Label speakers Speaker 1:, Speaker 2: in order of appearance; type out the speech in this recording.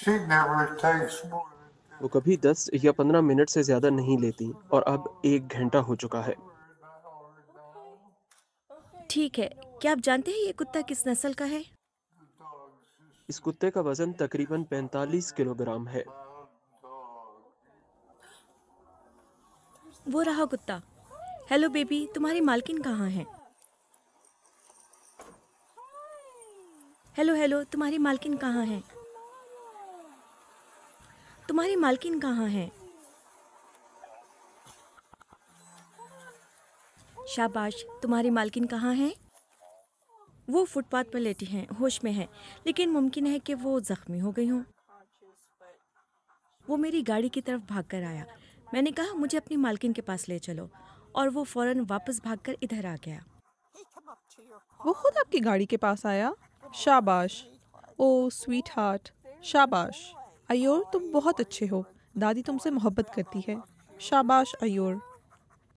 Speaker 1: She never takes more than
Speaker 2: وہ کبھی 10 یا 15 منٹ سے زیادہ نہیں لیتی اور اب 1 گھنٹہ ہو چکا ہے۔
Speaker 1: an hour now.
Speaker 3: ٹھیک ہے، کیا آپ جانتے ہیں یہ کتا کس نسل کا ہے؟
Speaker 1: The dog's just
Speaker 2: اس کتے کا وزن تقریباً 45 کلو گرام ہے۔
Speaker 1: loud dog.
Speaker 3: وہ رہا کتا۔ ہیلو بیبی، تمہاری مالکن کہاں ہے؟ ہیلو ہیلو، تمہاری مالکن کہاں ہے؟ تمہاری مالکن کہاں ہے؟ شاباش، تمہاری مالکن کہاں ہے؟ وہ فٹ پاتھ پر لیٹی ہیں، ہوش میں ہیں، لیکن ممکن ہے کہ وہ زخمی ہو گئی ہوں۔ وہ میری گاڑی کی طرف بھاگ کر آیا۔ میں نے کہا مجھے اپنی مالکن کے پاس لے چلو، اور وہ فوراً واپس بھاگ کر ادھر آ گیا۔
Speaker 4: وہ خود آپ کی گاڑی کے پاس آیا؟ شاباش، او سویٹ ہارٹ، شاباش۔ ایور، تم بہت اچھے ہو، دادی تم سے محبت کرتی ہے۔ شاباش ایور۔